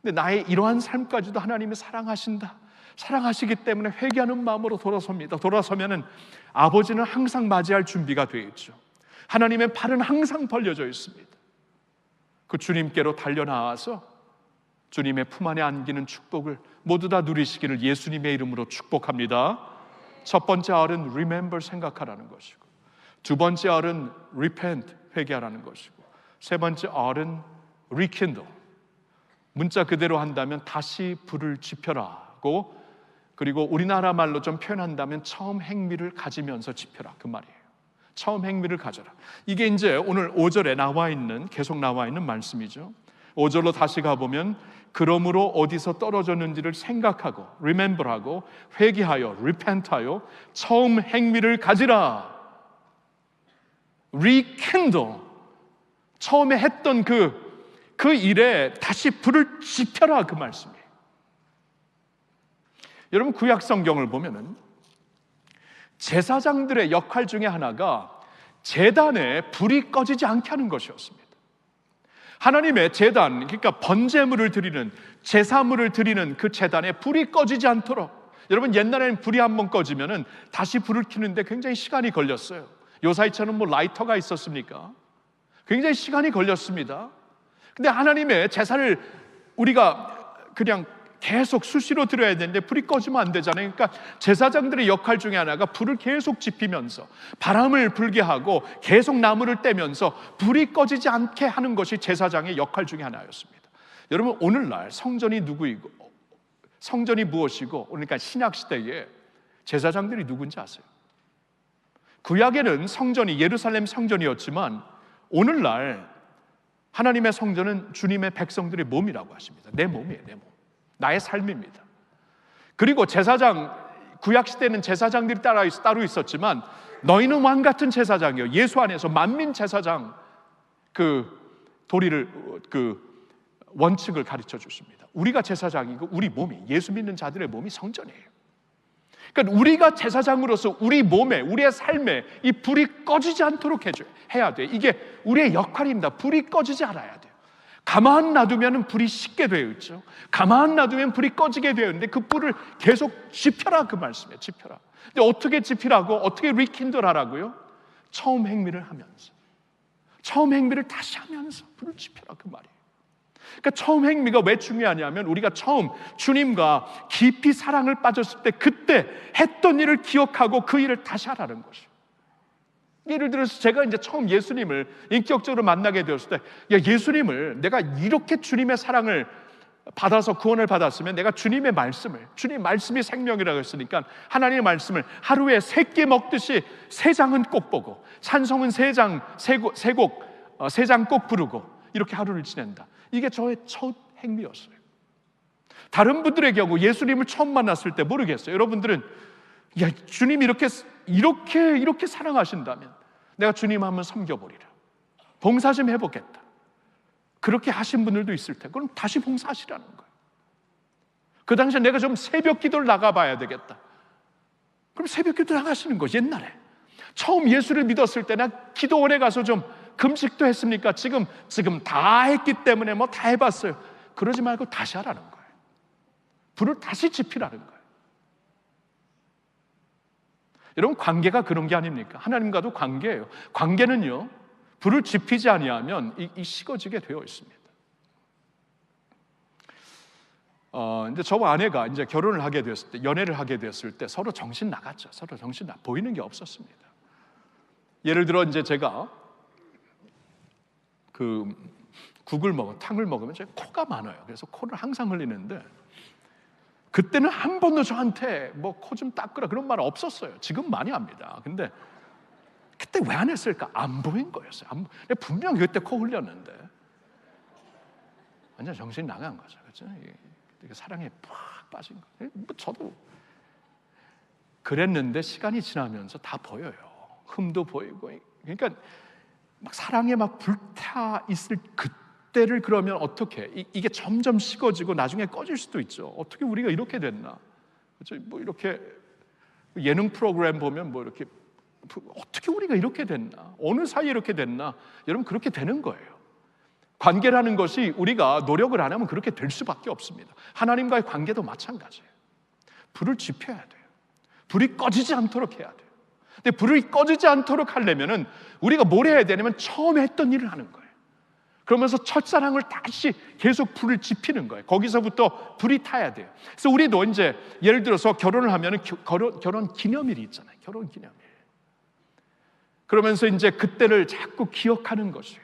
근데 나의 이러한 삶까지도 하나님이 사랑하신다. 사랑하시기 때문에 회개하는 마음으로 돌아섭니다. 돌아서면은 아버지는 항상 맞이할 준비가 되어 있죠. 하나님의 팔은 항상 벌려져 있습니다. 그 주님께로 달려나와서 주님의 품 안에 안기는 축복을 모두 다 누리시기를 예수님의 이름으로 축복합니다. 첫 번째 R은 remember, 생각하라는 것이고, 두 번째 R은 repent, 회개하라는 것이고, 세 번째 R은 rekindle, 문자 그대로 한다면 다시 불을 지펴라고, 그리고 우리나라 말로 좀 표현한다면 처음 행미를 가지면서 지펴라, 그 말이에요. 처음 행미를 가져라. 이게 이제 오늘 5절에 계속 나와 있는 말씀이죠. 5절로 다시 가보면 그러므로 어디서 떨어졌는지를 생각하고 remember하고 회개하여 repent하여 처음 행미를 가지라. rekindle, 처음에 했던 그 일에 다시 불을 지펴라, 그 말씀이에요. 여러분, 구약 성경을 보면은 제사장들의 역할 중에 하나가 제단에 불이 꺼지지 않게 하는 것이었습니다. 하나님의 제단, 그러니까 번제물을 드리는, 제사물을 드리는 그 제단에 불이 꺼지지 않도록, 여러분, 옛날에는 불이 한번 꺼지면은 다시 불을 켜는데 굉장히 시간이 걸렸어요. 요사이처럼 뭐 라이터가 있었습니까? 굉장히 시간이 걸렸습니다. 근데 하나님의 제사를 우리가 그냥 계속 수시로 드려야 되는데 불이 꺼지면 안 되잖아요. 그러니까 제사장들의 역할 중에 하나가 불을 계속 지피면서 바람을 불게 하고 계속 나무를 떼면서 불이 꺼지지 않게 하는 것이 제사장의 역할 중에 하나였습니다. 여러분, 오늘날 성전이 누구이고 성전이 무엇이고, 그러니까 신약 시대에 제사장들이 누군지 아세요? 구약에는 성전이 예루살렘 성전이었지만 오늘날 하나님의 성전은 주님의 백성들의 몸이라고 하십니다. 내 몸이에요, 내 몸. 나의 삶입니다. 그리고 제사장, 구약시대는 제사장들이 따로 있었지만 너희는 왕 같은 제사장이요, 예수 안에서 만민 제사장, 원칙을 가르쳐 주십니다. 우리가 제사장이고 우리 몸이, 예수 믿는 자들의 몸이 성전이에요. 그러니까 우리가 제사장으로서 우리 몸에, 우리의 삶에 이 불이 꺼지지 않도록 해야 돼. 이게 우리의 역할입니다. 불이 꺼지지 않아야 돼요. 가만 놔두면 불이 식게 되어 있죠. 가만 놔두면 불이 꺼지게 되어 있는데 그 불을 계속 지펴라, 그 말씀이에요. 지펴라. 근데 어떻게 지피라고, 어떻게 리킨들 하라고요? 처음 행미를 하면서, 처음 행미를 다시 하면서 불을 지펴라, 그 말이에요. 그러니까 처음 행미가 왜 중요하냐면 우리가 처음 주님과 깊이 사랑을 빠졌을 때 그때 했던 일을 기억하고 그 일을 다시 하라는 것이에요. 예를 들어서 제가 이제 처음 예수님을 인격적으로 만나게 되었을 때, 예수님을 내가 이렇게 주님의 사랑을 받아서 구원을 받았으면 내가 주님의 말씀을, 주님 말씀이 생명이라고 했으니까 하나님의 말씀을 하루에 3끼 먹듯이 3장은 꼭 보고 찬송은 3장, 3곡, 3장 꼭 부르고 이렇게 하루를 지낸다. 이게 저의 첫 행위였어요. 다른 분들의 경우 예수님을 처음 만났을 때 모르겠어요. 여러분들은 주님이 이렇게 사랑하신다면 내가 주님 한번 섬겨보리라, 봉사 좀 해보겠다, 그렇게 하신 분들도 있을 테고, 그럼 다시 봉사하시라는 거예요. 그 당시에 내가 좀 새벽 기도를 나가봐야 되겠다, 그럼 새벽 기도 나가시는 거죠. 옛날에 처음 예수를 믿었을 때 나 기도원에 가서 좀 금식도 했습니까? 지금 다 했기 때문에 뭐 다 해봤어요. 그러지 말고 다시 하라는 거예요. 불을 다시 지피라는 거예요. 여러분, 관계가 그런 게 아닙니까? 하나님과도 관계예요. 관계는요, 불을 지피지 아니하면 이 식어지게 되어 있습니다. 이제 저와 아내가 이제 결혼을 하게 됐을 때, 연애를 하게 됐을 때 서로 정신 나갔죠. 서로 보이는 게 없었습니다. 예를 들어 이제 제가 탕을 먹으면 제가 코가 많아요. 그래서 코를 항상 흘리는데 그때는 한 번도 저한테 뭐 코 좀 닦으라 그런 말 없었어요. 지금 많이 합니다. 근데 그때 왜 안 했을까? 안 보인 거였어요. 분명 그때 코 흘렸는데 완전 정신이 나간 거죠. 그렇죠? 사랑에 팍 빠진 거예요. 뭐 저도 그랬는데 시간이 지나면서 다 보여요. 흠도 보이고. 그러니까 막 사랑에 막 불타 있을 그때를 그러면 어떻게, 이게 점점 식어지고 나중에 꺼질 수도 있죠. 어떻게 우리가 이렇게 됐나? 그렇죠? 뭐 이렇게 예능 프로그램 보면 뭐 이렇게 어떻게 우리가 이렇게 됐나? 어느 사이에 이렇게 됐나? 여러분, 그렇게 되는 거예요. 관계라는 것이 우리가 노력을 안 하면 그렇게 될 수밖에 없습니다. 하나님과의 관계도 마찬가지예요. 불을 지펴야 돼요. 불이 꺼지지 않도록 해야 돼요. 근데 불이 꺼지지 않도록 하려면은 우리가 뭘 해야 되냐면 처음에 했던 일을 하는 거예요. 그러면서 첫사랑을 다시 계속 불을 지피는 거예요. 거기서부터 불이 타야 돼요. 그래서 우리도 이제 예를 들어서 결혼을 하면은 결혼 기념일이 있잖아요. 결혼 기념일. 그러면서 이제 그때를 자꾸 기억하는 것이에요.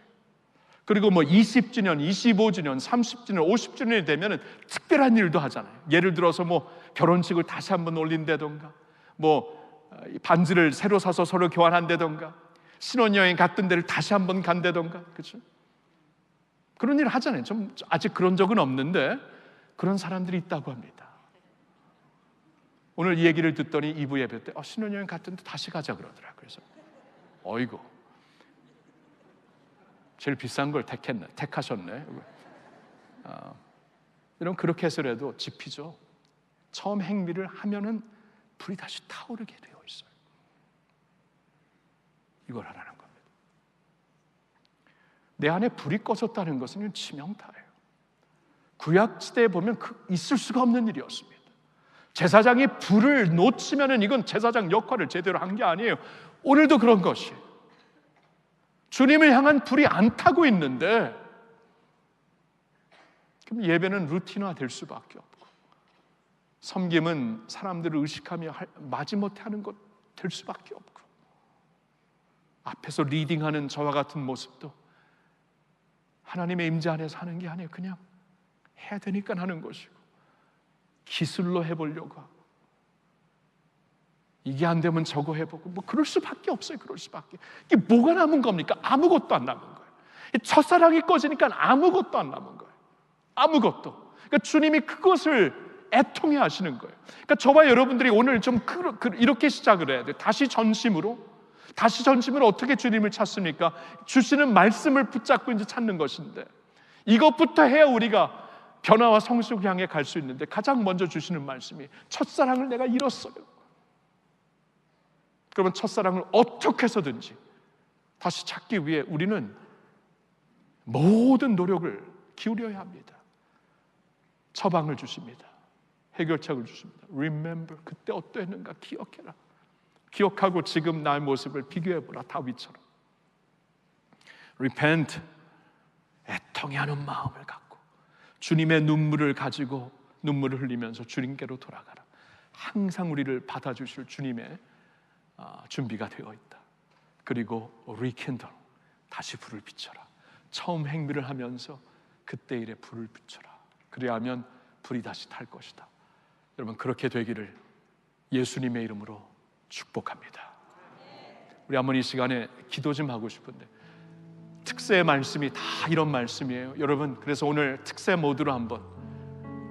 그리고 뭐 20주년, 25주년, 30주년, 50주년이 되면 특별한 일도 하잖아요. 예를 들어서 뭐 결혼식을 다시 한번 올린다던가, 뭐 반지를 새로 사서 서로 교환한다던가, 신혼여행 갔던 데를 다시 한번 간다던가, 그렇죠? 그런 일을 하잖아요. 좀 아직 그런 적은 없는데 그런 사람들이 있다고 합니다. 오늘 이 얘기를 듣더니 2부 예배 때 신혼여행 갔던데 다시 가자 그러더라. 그래서 어이구, 제일 비싼 걸 택하셨네. 이런 그렇게 해서라도 지피죠. 처음 행위를 하면은 불이 다시 타오르게 되어 있어요. 이걸 하라는 겁니다. 내 안에 불이 꺼졌다는 것은 치명타예요. 구약 시대에 보면 있을 수가 없는 일이었습니다. 제사장이 불을 놓치면은 이건 제사장 역할을 제대로 한 게 아니에요. 오늘도 그런 것이에요. 주님을 향한 불이 안 타고 있는데 그럼 예배는 루틴화 될 수밖에 없고, 섬김은 사람들을 의식하며 마지못해 하는 것 될 수밖에 없고, 앞에서 리딩하는 저와 같은 모습도 하나님의 임재 안에서 하는 게 아니에요. 그냥 해야 되니까 하는 것이고, 기술로 해보려고 하고, 이게 안 되면 저거 해보고, 뭐 그럴 수밖에 없어요. 그럴 수밖에. 이게 뭐가 남은 겁니까? 아무것도 안 남은 거예요. 첫사랑이 꺼지니까 아무것도 안 남은 거예요. 아무것도. 그러니까 주님이 그것을 애통해 하시는 거예요. 그러니까 저와 여러분들이 오늘 좀 이렇게 시작을 해야 돼요. 다시 전심으로 어떻게 주님을 찾습니까? 주시는 말씀을 붙잡고 이제 찾는 것인데, 이것부터 해야 우리가 변화와 성숙을 향해 갈 수 있는데, 가장 먼저 주시는 말씀이 첫사랑을 내가 잃었어요. 그러면 첫사랑을 어떻게 해서든지 다시 찾기 위해 우리는 모든 노력을 기울여야 합니다. 처방을 주십니다. 해결책을 주십니다. Remember, 그때 어떠했는가 기억해라. 기억하고 지금 나의 모습을 비교해보라. 다윗처럼. Repent, 애통해하는 마음을 갖고 주님의 눈물을 가지고 눈물을 흘리면서 주님께로 돌아가라. 항상 우리를 받아주실 주님의 준비가 되어 있다. 그리고 rekindle, 다시 불을 비춰라. 처음 행위를 하면서 그때 일에 불을 비춰라. 그래야하면 불이 다시 탈 것이다. 여러분, 그렇게 되기를 예수님의 이름으로 축복합니다. 우리 한번 이 시간에 기도 좀 하고 싶은데, 특세 말씀이 다 이런 말씀이에요. 여러분, 그래서 오늘 특세 모드로 한번,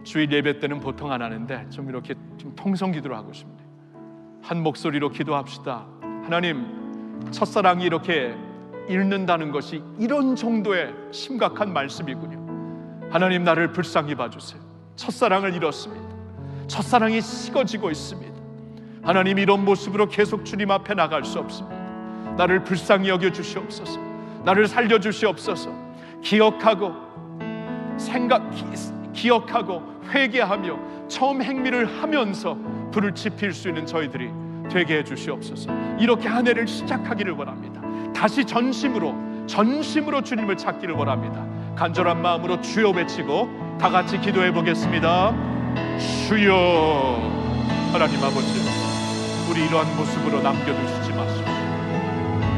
주일 예배 때는 보통 안 하는데 좀 이렇게 좀 통성 기도를 하고 싶습니다. 한 목소리로 기도합시다. 하나님, 첫사랑이 이렇게 잃는다는 것이 이런 정도의 심각한 말씀이군요. 하나님, 나를 불쌍히 봐주세요. 첫사랑을 잃었습니다. 첫사랑이 식어지고 있습니다. 하나님, 이런 모습으로 계속 주님 앞에 나갈 수 없습니다. 나를 불쌍히 여겨주시옵소서. 나를 살려주시옵소서. 기억하고 회개하며 처음 행위를 하면서 불을 지필 수 있는 저희들이 되게 해주시옵소서. 이렇게 한 해를 시작하기를 원합니다. 다시 전심으로 주님을 찾기를 원합니다. 간절한 마음으로 주여 외치고 다 같이 기도해 보겠습니다. 주여. 하나님 아버지, 우리 이러한 모습으로 남겨두시지 마시고,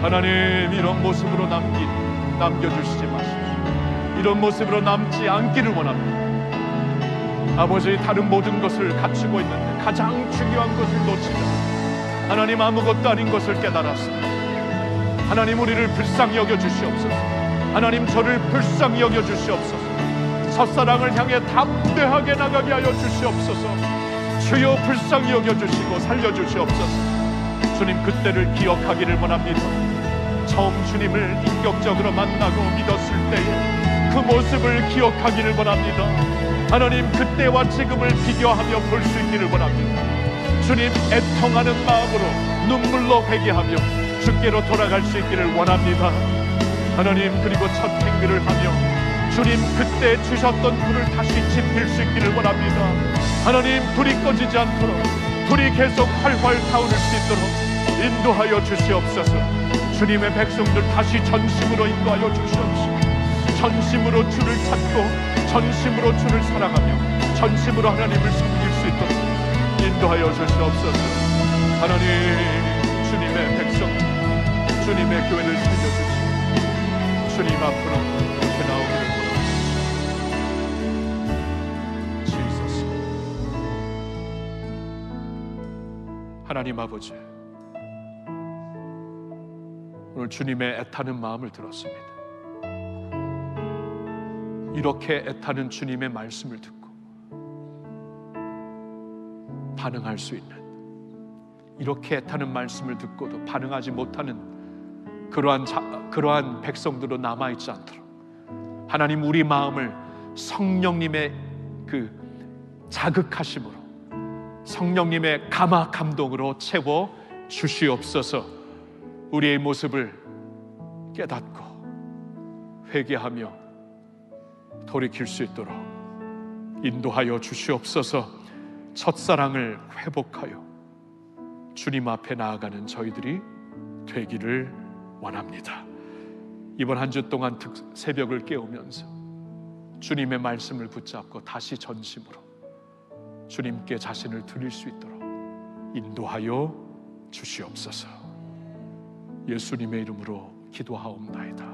하나님, 이런 모습으로 남겨주시지 마시고, 이런 모습으로 남지 않기를 원합니다. 아버지, 다른 모든 것을 갖추고 있는데 가장 중요한 것을 놓치자. 하나님, 아무것도 아닌 것을 깨달았습니다. 하나님, 우리를 불쌍히 여겨주시옵소서. 하나님, 저를 불쌍히 여겨주시옵소서. 첫사랑을 향해 담대하게 나가게 하여 주시옵소서. 주여, 불쌍히 여겨주시고 살려주시옵소서. 주님, 그때를 기억하기를 원합니다. 처음 주님을 인격적으로 만나고 믿었을 때의 그 모습을 기억하기를 원합니다. 하나님, 그때와 지금을 비교하며 볼 수 있기를 원합니다. 주님, 애통하는 마음으로 눈물로 회개하며 주께로 돌아갈 수 있기를 원합니다. 하나님, 그리고 첫 행위를 하며 주님, 그때 주셨던 불을 다시 지필 수 있기를 원합니다. 하나님, 불이 꺼지지 않도록, 불이 계속 활활 타오를 수 있도록 인도하여 주시옵소서. 주님의 백성들 다시 전심으로 인도하여 주시옵소서. 전심으로 주를 찾고 전심으로 주를 사랑하며 전심으로 하나님을 섬길 수 있도록 인도하여 주시옵소서. 하나님, 주님의 백성, 주님의 교회를 살려주시고 예수님 앞으로 이렇게 나오기를 원합니다. 지소서. 하나님 아버지, 오늘 주님의 애타는 마음을 들었습니다. 이렇게 애타는 주님의 말씀을 듣고 반응할 수 있는, 이렇게 애타는 말씀을 듣고도 반응하지 못하는 그러한 백성들로 남아있지 않도록 하나님, 우리 마음을 성령님의 그 자극하심으로, 성령님의 감화 감동으로 채워 주시옵소서. 우리의 모습을 깨닫고 회개하며 돌이킬 수 있도록 인도하여 주시옵소서. 첫사랑을 회복하여 주님 앞에 나아가는 저희들이 되기를 원합니다. 이번 한 주 동안 새벽을 깨우면서 주님의 말씀을 붙잡고 다시 전심으로 주님께 자신을 드릴 수 있도록 인도하여 주시옵소서. 예수님의 이름으로 기도하옵나이다.